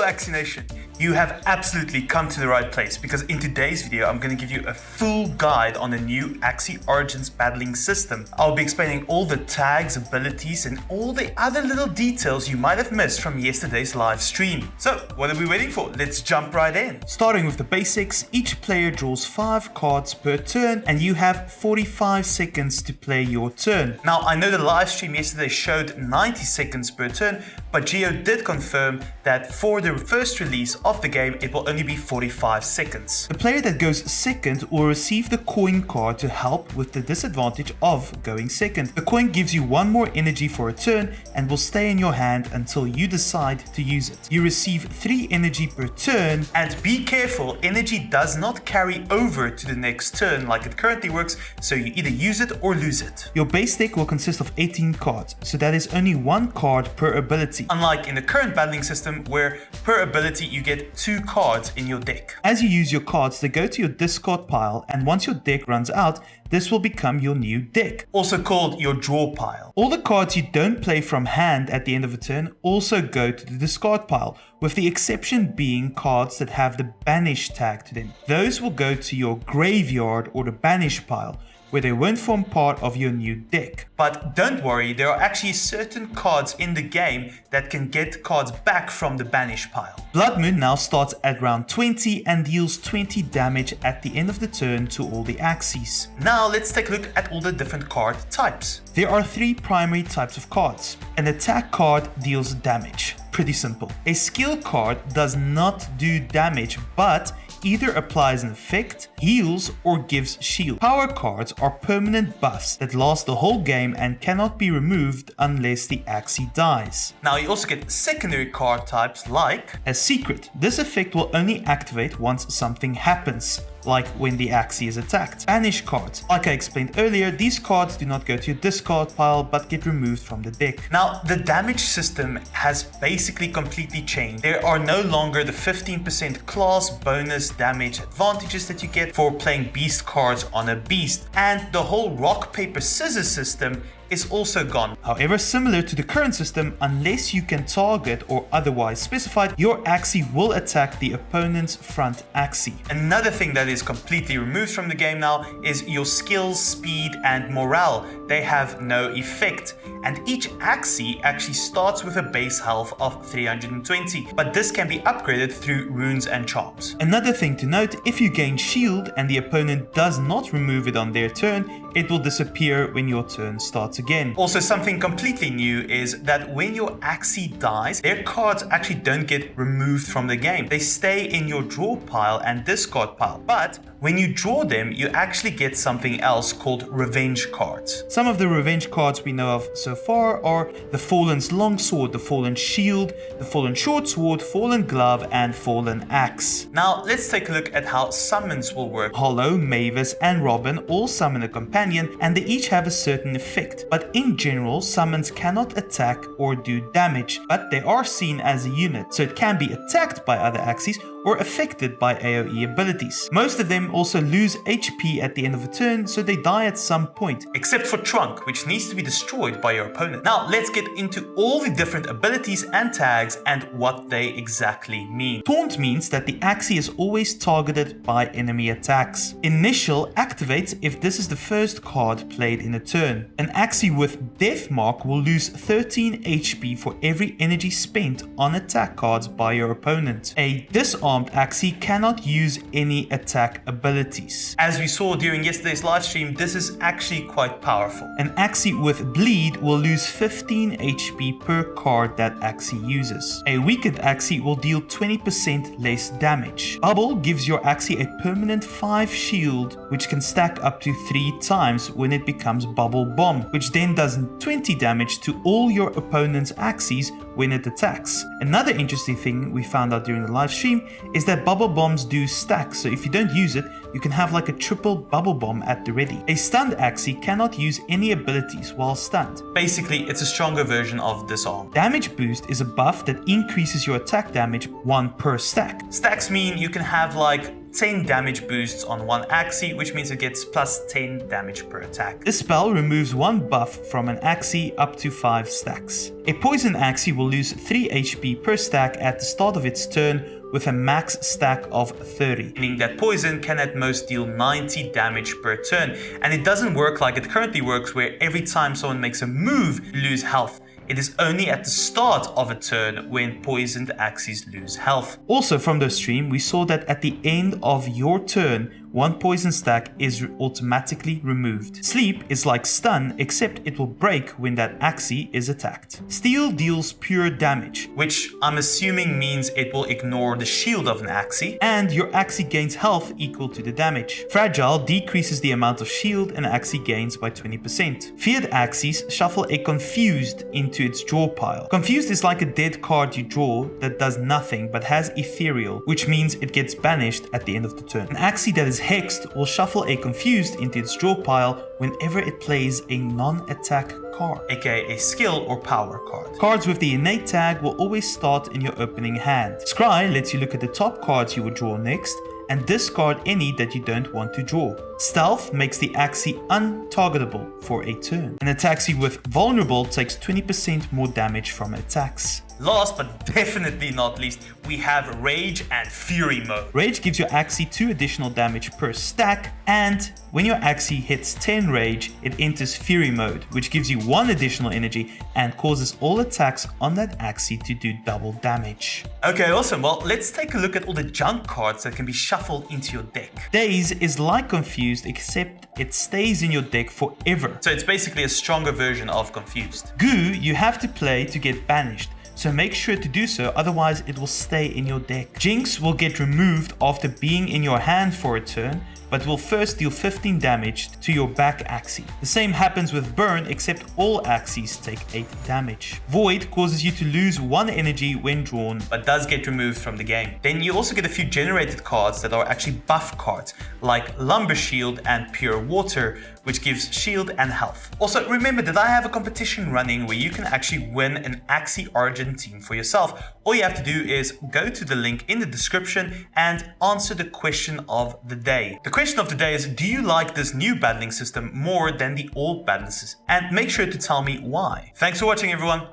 Axie Nation, you have absolutely come to the right place because in today's video I'm going to give you a full guide on the new Axie Origins battling system. I'll be explaining all the tags, abilities and all the other little details you might have missed from yesterday's live stream. So what are we waiting for? Let's jump right in. Starting with the basics, each player draws 5 cards per turn and you have 45 seconds to play your turn. Now I know the live stream yesterday showed 90 seconds per turn, but Geo did confirm that for the first release of the game it will only be 45 seconds. The player that goes second will receive the coin card to help with the disadvantage of going second. The coin gives you 1 more energy for a turn and will stay in your hand until you decide to use it. You receive 3 energy per turn, and be careful, energy does not carry over to the next turn like it currently works, so you either use it or lose it. Your base deck will consist of 18 cards, so that is only 1 card per ability, unlike in the current battling system where per ability you get 2 cards in your deck. As you use your cards, they go to your discard pile, and once your deck runs out, this will become your new deck, also called your draw pile. All the cards you don't play from hand at the end of a turn also go to the discard pile, with the exception being cards that have the banish tag to them. Those will go to your graveyard or the banish pile, where they won't form part of your new deck. But don't worry, there are actually certain cards in the game that can get cards back from the banish pile. Blood Moon now starts at round 20 and deals 20 damage at the end of the turn to all the Axies. Now let's take a look at all the different card types. There are 3 primary types of cards. An attack card deals damage. Pretty simple. A skill card does not do damage, but either applies an effect, heals, or gives shield. Power cards are permanent buffs that last the whole game and cannot be removed unless the Axie dies. Now you also get secondary card types like a secret. This effect will only activate once something happens, like when the Axie is attacked. Banish cards. Like I explained earlier, these cards do not go to your discard pile but get removed from the deck. Now the damage system has basically completely changed. There are no longer the 15% class bonus damage advantages that you get for playing beast cards on a beast, and the whole rock paper scissors system is also gone. However, similar to the current system, unless you can target or otherwise specified, your Axie will attack the opponent's front Axie. Another thing that is completely removed from the game now is your skills, speed and morale. They have no effect, and each Axie actually starts with a base health of 320, but this can be upgraded through runes and charms. Another thing to note, if you gain shield and the opponent does not remove it on their turn, it will disappear when your turn starts again. Also, something completely new is that when your Axie dies, their cards actually don't get removed from the game. They stay in your draw pile and discard pile, but when you draw them, you actually get something else called revenge cards. Some of the revenge cards we know of so far are the Fallen's Longsword, the Fallen Shield, the Fallen Short Sword, Fallen Glove, and Fallen Axe. Now, let's take a look at how summons will work. Hollow, Mavis, and Robin all summon a companion, and they each have a certain effect. But in general, summons cannot attack or do damage, but they are seen as a unit, so it can be attacked by other Axies or affected by AoE abilities. Most of them also lose HP at the end of a turn, so they die at some point, except for Trunk, which needs to be destroyed by your opponent. Now let's get into all the different abilities and tags and what they exactly mean. Taunt means that the Axie is always targeted by enemy attacks. Initial activates if this is the first card played in a turn. An Axie with Death Mark will lose 13 HP for every energy spent on attack cards by your opponent. A disarmed Axie cannot use any attack abilities. As we saw during yesterday's live stream, this is actually quite powerful. An Axie with Bleed will lose 15 HP per card that Axie uses. A weakened Axie will deal 20% less damage. Bubble gives your Axie a permanent 5 shield, which can stack up to 3 times when it becomes Bubble Bomb, which then does 20 damage to all your opponent's Axies when it attacks. Another interesting thing we found out during the live stream is that bubble bombs do stack, so if you don't use it, you can have like a triple bubble bomb at the ready. A stunned Axie cannot use any abilities while stunned. Basically, it's a stronger version of Disarm. Damage Boost is a buff that increases your attack damage 1 per stack. Stacks mean you can have like 10 damage boosts on one Axie, which means it gets plus 10 damage per attack. This spell removes one buff from an Axie up to 5 stacks. A poison Axie will lose 3 HP per stack at the start of its turn with a max stack of 30. Meaning that poison can at most deal 90 damage per turn, and it doesn't work like it currently works where every time someone makes a move, you lose health. It is only at the start of a turn when poisoned Axies lose health. Also from the stream, we saw that at the end of your turn, one poison stack is automatically removed. Sleep is like stun, except it will break when that Axie is attacked. Steal deals pure damage, which I'm assuming means it will ignore the shield of an Axie. And your Axie gains health equal to the damage. Fragile decreases the amount of shield an Axie gains by 20%. Feared Axies shuffle a Confused into its draw pile. Confused is like a dead card you draw that does nothing but has ethereal, which means it gets banished at the end of the turn. An Axie that is hexed will shuffle a Confused into its draw pile whenever it plays a non-attack card, aka a skill or power card. Cards with the innate tag will always start in your opening hand. Scry lets you look at the top cards you would draw next and discard any that you don't want to draw. Stealth makes the Axie untargetable for a turn. An Axie with Vulnerable takes 20% more damage from attacks. Last but definitely not least, we have Rage and Fury mode. Rage gives your Axie 2 additional damage per stack, and when your Axie hits 10 Rage, it enters Fury mode, which gives you 1 additional energy and causes all attacks on that Axie to do double damage. Okay, awesome. Well, let's take a look at all the junk cards that can be shuffled into your deck. Daze is like Confused, except it stays in your deck forever. So it's basically a stronger version of Confused. Goo you have to play to get banished, so make sure to do so, otherwise it will stay in your deck. Jinx will get removed after being in your hand for a turn, but will first deal 15 damage to your back Axie. The same happens with Burn, except all Axies take 8 damage. Void causes you to lose 1 energy when drawn, but does get removed from the game. Then you also get a few generated cards that are actually buff cards, like Lumber Shield and Pure Water, which gives shield and health. Also, remember that I have a competition running where you can actually win an Axie Origin team for yourself. All you have to do is go to the link in the description and answer the question of the day. The question of the day is, do you like this new battling system more than the old battling system? And make sure to tell me why. Thanks for watching, everyone.